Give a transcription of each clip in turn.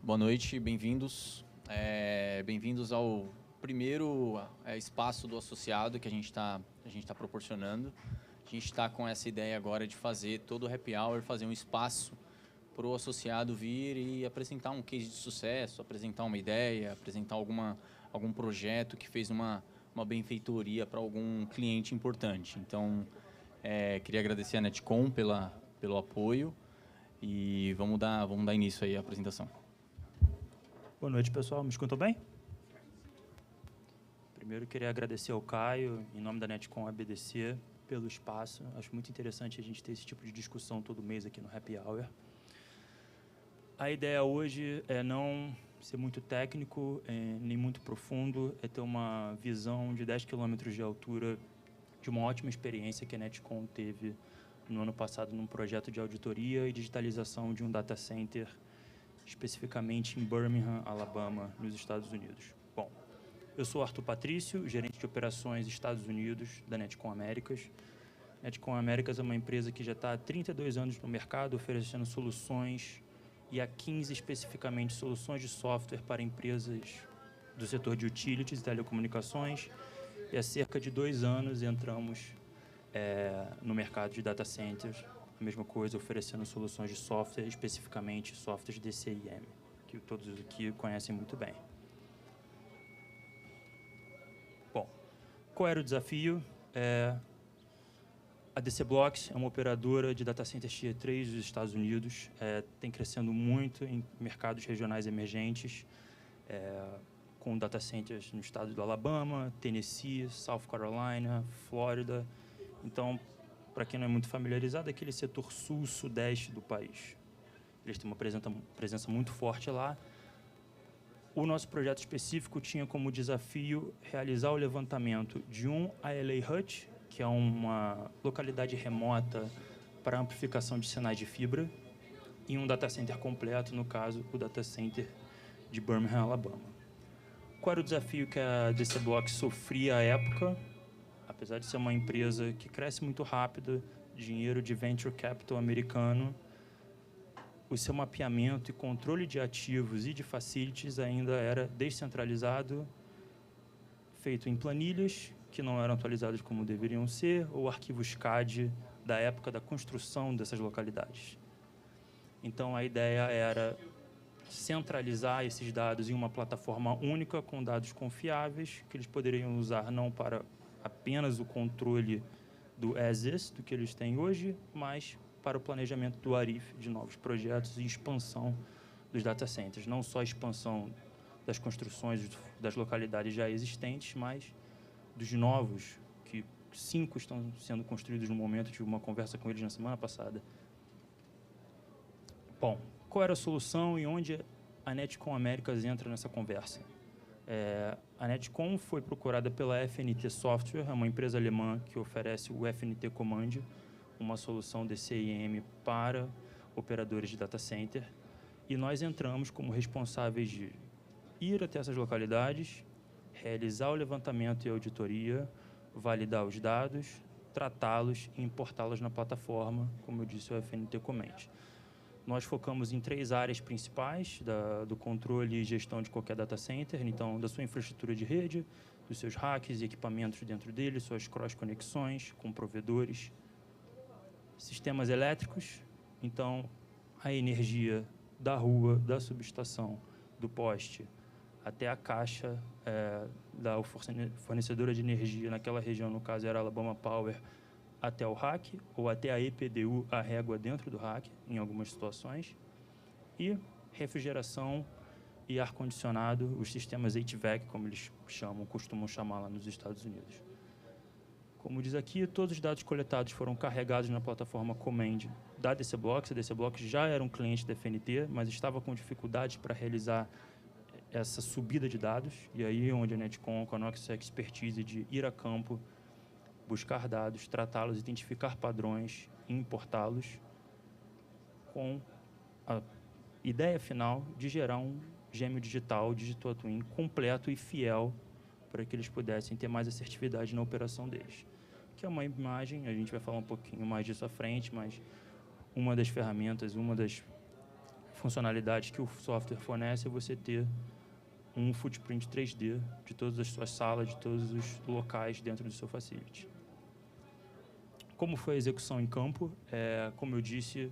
Boa noite, bem-vindos. Bem-vindos ao primeiro espaço do associado que a gente está proporcionando. A gente está com essa ideia agora de fazer todo o happy hour, fazer um espaço para o associado vir e apresentar um case de sucesso, apresentar uma ideia, apresentar algum projeto que fez uma benfeitoria para algum cliente importante. Então, queria agradecer a Netcom pelo apoio e vamos dar início aí à apresentação. Boa noite, pessoal. Me escutam bem? Primeiro, queria agradecer ao Caio, em nome da Netcom ABDC, pelo espaço. Acho muito interessante a gente ter esse tipo de discussão todo mês aqui no Happy Hour. A ideia hoje é não ser muito técnico, nem muito profundo, é ter uma visão de 10 quilômetros de altura de uma ótima experiência que a Netcom teve no ano passado num projeto de auditoria e digitalização de um data center, especificamente em Birmingham, Alabama, nos Estados Unidos. Bom, eu sou Arthur Patrício, gerente de operações Estados Unidos da Netcom Américas. Netcom Américas é uma empresa que já está há 32 anos no mercado, oferecendo soluções, e há 15 especificamente soluções de software para empresas do setor de utilities e telecomunicações. E há cerca de 2 anos entramos no mercado de data centers, a mesma coisa, oferecendo soluções de software, especificamente softwares DCIM, que todos aqui conhecem muito bem. Bom, qual era o desafio? A DC Blocks é uma operadora de data centers Tier 3 dos Estados Unidos, tem crescendo muito em mercados regionais emergentes, com data centers no estado do Alabama, Tennessee, South Carolina, Flórida. Então, para quem não é muito familiarizado, é aquele setor sul-sudeste do país. Eles têm uma presença muito forte lá. O nosso projeto específico tinha como desafio realizar o levantamento de um ALA Hut, que é uma localidade remota para amplificação de sinais de fibra, e um data center completo, no caso, o data center de Birmingham, Alabama. Qual era o desafio que a DC Blocks sofria à época? Apesar de ser uma empresa que cresce muito rápido, dinheiro de venture capital americano, o seu mapeamento e controle de ativos e de facilities ainda era descentralizado, feito em planilhas que não eram atualizadas como deveriam ser, ou arquivos CAD da época da construção dessas localidades. Então, a ideia era centralizar esses dados em uma plataforma única com dados confiáveis que eles poderiam usar não para apenas o controle do as-is, do que eles têm hoje, mas para o planejamento do ARIF, de novos projetos e expansão dos data centers. Não só a expansão das construções das localidades já existentes, mas dos novos, que 5 estão sendo construídos no momento. Tive uma conversa com eles na semana passada. Bom, qual era a solução e onde a Netcom Américas entra nessa conversa? A Netcom foi procurada pela FNT Software, é uma empresa alemã que oferece o FNT Command, uma solução DCIM para operadores de data center, e nós entramos como responsáveis de ir até essas localidades, realizar o levantamento e auditoria, validar os dados, tratá-los e importá-los na plataforma, como eu disse, o FNT Command. Nós focamos em 3 áreas principais do controle e gestão de qualquer data center, então, da sua infraestrutura de rede, dos seus racks e equipamentos dentro dele, suas cross-conexões com provedores, sistemas elétricos, então, a energia da rua, da subestação, do poste, até a caixa da fornecedora de energia naquela região, no caso era Alabama Power, até o rack, ou até a EPDU, a régua dentro do rack, em algumas situações, e refrigeração e ar-condicionado, os sistemas HVAC, como eles costumam chamar lá nos Estados Unidos. Como diz aqui, todos os dados coletados foram carregados na plataforma Command da DC Blocks. A DC Blocks já era um cliente da FNT, mas estava com dificuldades para realizar essa subida de dados, e aí onde a Netcom, com a nossa expertise de ir a campo, buscar dados, tratá-los, identificar padrões e importá-los, com a ideia final de gerar um gêmeo digital, Digital Twin, completo e fiel, para que eles pudessem ter mais assertividade na operação deles. Que é uma imagem, a gente vai falar um pouquinho mais disso à frente, mas uma das ferramentas, uma das funcionalidades que o software fornece é você ter um footprint 3D de todas as suas salas, de todos os locais dentro do seu facility. Como foi a execução em campo? Como eu disse,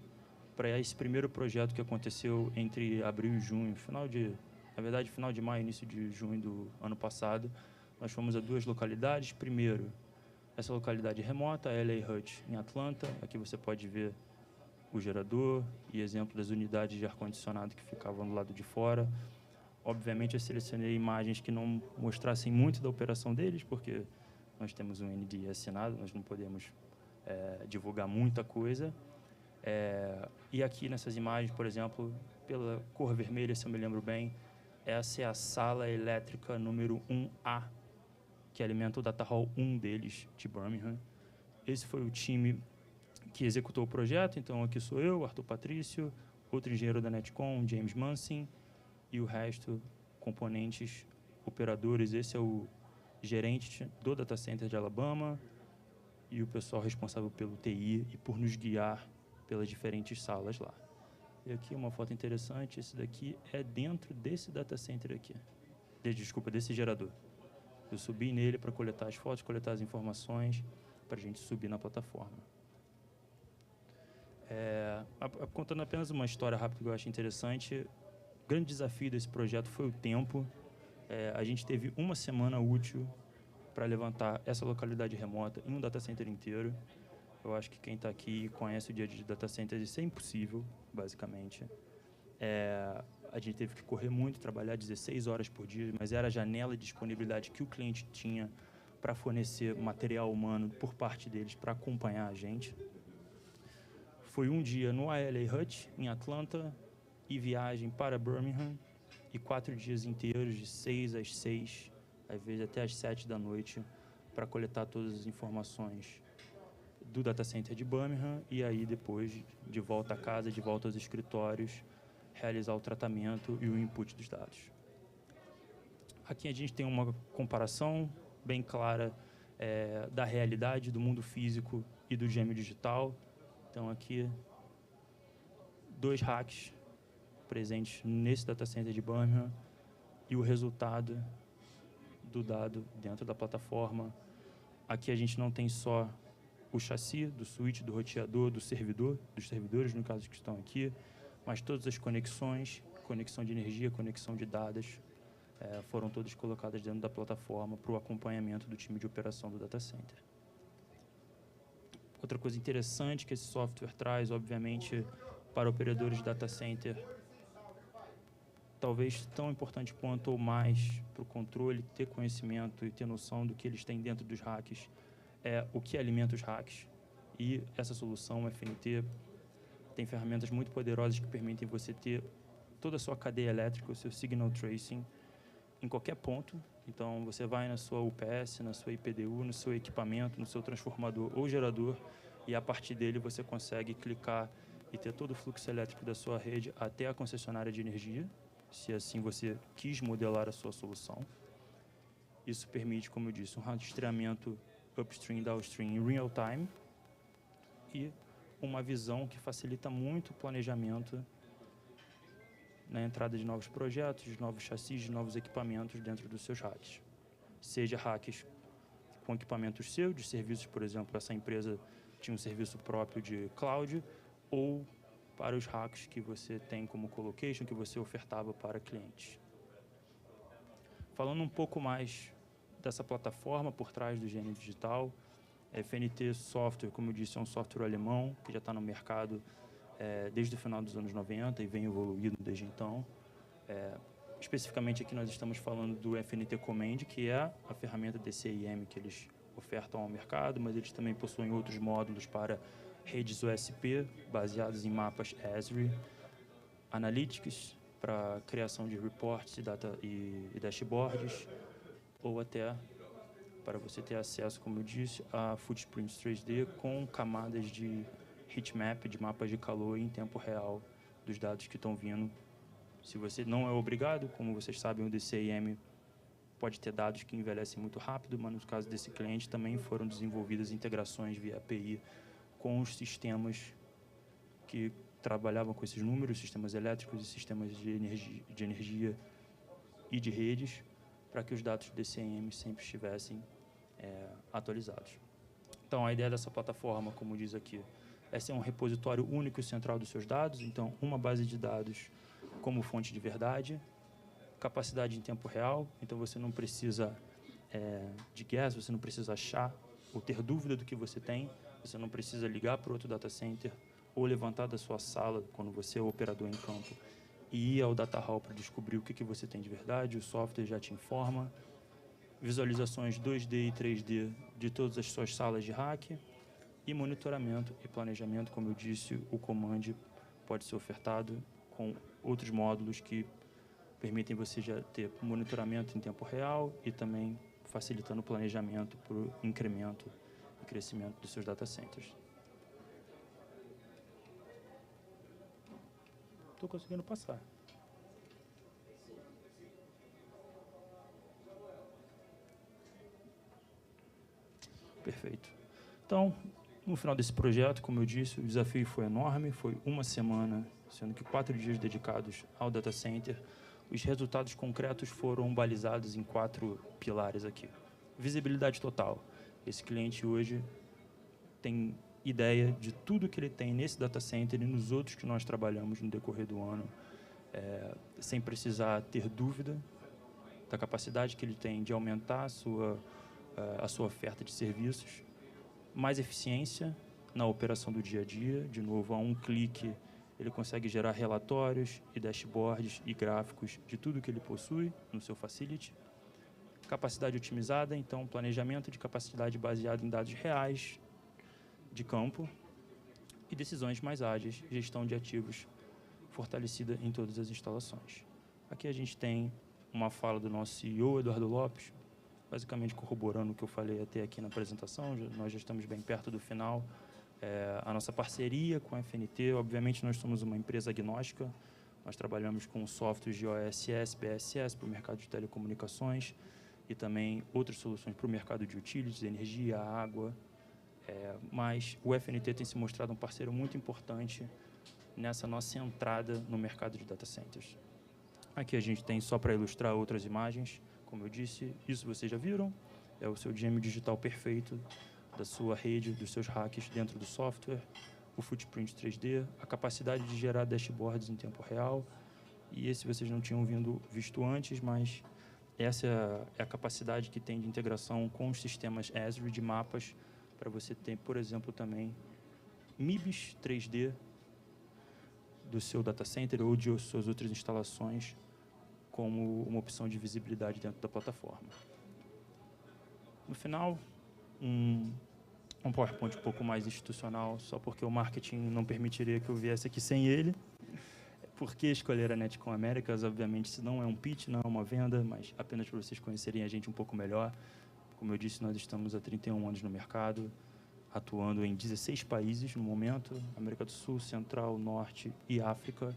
para esse primeiro projeto que aconteceu entre abril e junho, final de maio, início de junho do ano passado, nós fomos a 2 localidades. Primeiro, essa localidade remota, a LA Hut, em Atlanta. Aqui você pode ver o gerador e exemplo das unidades de ar-condicionado que ficavam do lado de fora. Obviamente, eu selecionei imagens que não mostrassem muito da operação deles, porque nós temos um NDA assinado, nós não podemos divulgar muita coisa. E aqui nessas imagens, por exemplo, pela cor vermelha, se eu me lembro bem, essa é a sala elétrica número 1A, que alimenta o data hall 1 deles, de Birmingham. Esse foi o time que executou o projeto. Então, aqui sou eu, Arthur Patrício, outro engenheiro da Netcom, James Munson, e o resto, componentes, operadores. Esse é o gerente do data center de Alabama e o pessoal responsável pelo TI e por nos guiar pelas diferentes salas lá. E aqui uma foto interessante, esse daqui é dentro desse data center aqui. Desculpa, desse gerador. Eu subi nele para coletar as fotos, coletar as informações, para a gente subir na plataforma. Contando apenas uma história rápida que eu acho interessante, o grande desafio desse projeto foi o tempo. A gente teve uma semana útil para levantar essa localidade remota em um data center inteiro. Eu acho que quem está aqui conhece o dia a dia de data centers, isso é impossível, basicamente. A gente teve que correr muito, trabalhar 16 horas por dia, mas era a janela de disponibilidade que o cliente tinha para fornecer material humano por parte deles para acompanhar a gente. Foi um dia no LA Hut, em Atlanta, e viagem para Birmingham, e 4 dias inteiros, de 6 às 6, às vezes até às 7 da noite, para coletar todas as informações do data center de Birmingham, e aí depois, de volta a casa, de volta aos escritórios, realizar o tratamento e o input dos dados. Aqui a gente tem uma comparação bem clara da realidade do mundo físico e do gêmeo digital. Então aqui, 2 racks presentes nesse data center de Birmingham e o resultado do dado dentro da plataforma. Aqui a gente não tem só o chassi do switch, do roteador, dos servidores, no caso que estão aqui, mas todas as conexões, conexão de energia, conexão de dados, foram todas colocadas dentro da plataforma para o acompanhamento do time de operação do data center. Outra coisa interessante que esse software traz, obviamente, para operadores de data center, talvez tão importante quanto ou mais para o controle, ter conhecimento e ter noção do que eles têm dentro dos racks, o que alimenta os racks. E essa solução, o FNT, tem ferramentas muito poderosas que permitem você ter toda a sua cadeia elétrica, o seu signal tracing, em qualquer ponto. Então, você vai na sua UPS, na sua IPDU, no seu equipamento, no seu transformador ou gerador, e a partir dele você consegue clicar e ter todo o fluxo elétrico da sua rede até a concessionária de energia, se assim você quis modelar a sua solução. Isso permite, como eu disse, um rastreamento upstream e downstream em real time e uma visão que facilita muito o planejamento na entrada de novos projetos, de novos chassis, de novos equipamentos dentro dos seus racks. Seja racks com equipamentos seus, de serviços, por exemplo, essa empresa tinha um serviço próprio de cloud, ou para os racks que você tem como colocation, que você ofertava para clientes. Falando um pouco mais dessa plataforma por trás do Gênio Digital, a FNT Software, como eu disse, é um software alemão que já está no mercado desde o final dos anos 90 e vem evoluindo desde então. Especificamente aqui nós estamos falando do FNT Command, que é a ferramenta DCIM que eles ofertam ao mercado, mas eles também possuem outros módulos para redes OSP, baseados em mapas Esri, Analytics, para criação de reports e dashboards, ou até para você ter acesso, como eu disse, a footprints 3D com camadas de heatmap, de mapas de calor em tempo real dos dados que estão vindo. Se você não é obrigado, como vocês sabem, o DCIM pode ter dados que envelhecem muito rápido, mas no caso desse cliente também foram desenvolvidas integrações via API com os sistemas que trabalhavam com esses números, sistemas elétricos e sistemas de energia e de redes, para que os dados DCM sempre estivessem atualizados. Então, a ideia dessa plataforma, como diz aqui, é ser um repositório único e central dos seus dados. Então, uma base de dados como fonte de verdade, capacidade em tempo real. Então, você não precisa de guess, você não precisa achar ou ter dúvida do que você tem. Você não precisa ligar para outro data center ou levantar da sua sala, quando você é o operador em campo, e ir ao data hall para descobrir o que você tem de verdade. O software já te informa. Visualizações 2D e 3D de todas as suas salas de hack. E monitoramento e planejamento, como eu disse, o Command pode ser ofertado com outros módulos que permitem você já ter monitoramento em tempo real e também facilitando o planejamento para o incremento e crescimento dos seus data centers. Estou conseguindo passar. Perfeito. Então, no final desse projeto, como eu disse, o desafio foi enorme, foi uma semana, sendo que 4 dias dedicados ao data center. Os resultados concretos foram balizados em 4 pilares aqui. Visibilidade total. Esse cliente hoje tem ideia de tudo que ele tem nesse data center e nos outros que nós trabalhamos no decorrer do ano, sem precisar ter dúvida da capacidade que ele tem de aumentar a sua oferta de serviços, mais eficiência na operação do dia a dia. De novo, a um clique, ele consegue gerar relatórios e dashboards e gráficos de tudo que ele possui no seu facility. Capacidade otimizada, então, planejamento de capacidade baseado em dados reais de campo. E decisões mais ágeis, gestão de ativos fortalecida em todas as instalações. Aqui a gente tem uma fala do nosso CEO, Eduardo Lopes, basicamente corroborando o que eu falei até aqui na apresentação. Nós já estamos bem perto do final. A nossa parceria com a FNT, obviamente nós somos uma empresa agnóstica, nós trabalhamos com softwares de OSS, BSS para o mercado de telecomunicações e também outras soluções para o mercado de utilities, energia, água, mas o FNT tem se mostrado um parceiro muito importante nessa nossa entrada no mercado de data centers. Aqui a gente tem, só para ilustrar, outras imagens. Como eu disse, isso vocês já viram, é o seu GM digital perfeito da sua rede, dos seus hacks dentro do software, o footprint 3D, a capacidade de gerar dashboards em tempo real, e esse vocês não tinham visto antes, mas essa é a capacidade que tem de integração com os sistemas Esri de mapas, para você ter, por exemplo, também MIBs 3D do seu data center ou de suas outras instalações, como uma opção de visibilidade dentro da plataforma. No final, um PowerPoint um pouco mais institucional, só porque o marketing não permitiria que eu viesse aqui sem ele. Por que escolher a Netcom Americas? Obviamente, isso não é um pitch, não é uma venda, mas apenas para vocês conhecerem a gente um pouco melhor. Como eu disse, nós estamos há 31 anos no mercado, atuando em 16 países no momento, América do Sul, Central, Norte e África.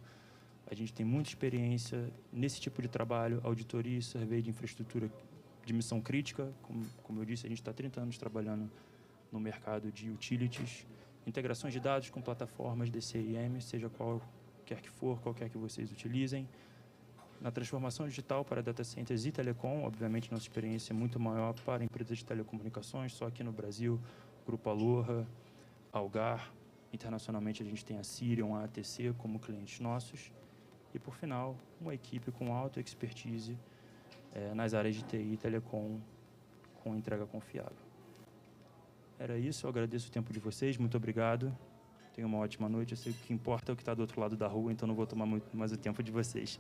A gente tem muita experiência nesse tipo de trabalho, auditoria e survey de infraestrutura de missão crítica. Como eu disse, a gente está há 30 anos trabalhando no mercado de utilities, integrações de dados com plataformas DCIM, seja qualquer que for, qualquer que vocês utilizem. Na transformação digital para data centers e telecom, obviamente, nossa experiência é muito maior para empresas de telecomunicações, só aqui no Brasil, Grupo Aloha, Algar. Internacionalmente, a gente tem a Sirion, a ATC como clientes nossos. E, por final, uma equipe com alta expertise nas áreas de TI e telecom com entrega confiável. Era isso, eu agradeço o tempo de vocês, muito obrigado. Tenham uma ótima noite. Eu sei que o que importa é o que está do outro lado da rua, então não vou tomar muito mais o tempo de vocês.